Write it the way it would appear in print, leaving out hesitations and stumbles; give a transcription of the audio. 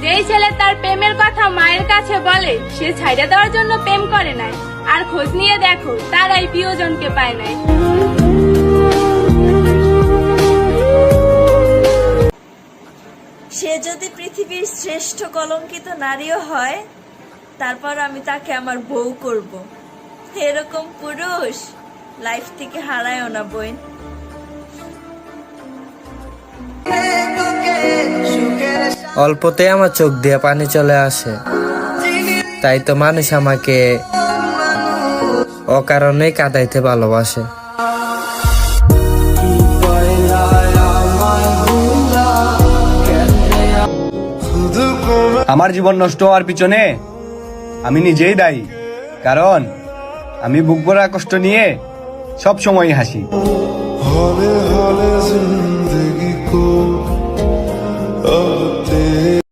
যেই ছেলে তার প্রেমের কথা মায়ের কাছে বলে সে ছাইড়া দেওয়ার জন্য প্রেম করে নাই, আর খোঁজ নিয়ে দেখো তারাই প্রিয়জনকে পায় নাই। সে যদি পৃথিবীর শ্রেষ্ঠ কলঙ্কিত নারীও হয়, তারপর আমি তাকে আমার বউ করব। এরকম পুরুষ লাইফ থেকে হারায়ও না বোন। অল্পতে আমার চোখ দিয়ে পানি চলে আসে, তাই তো মানুষ আমাকে অকারণে কাঁদাইতে ভালোবাসে। আমার জীবন নষ্ট হওয়ার পিছনে আমি নিজেই দায়ী, কারণ আমি বুক ভরা কষ্ট নিয়ে সব সময় হাসি।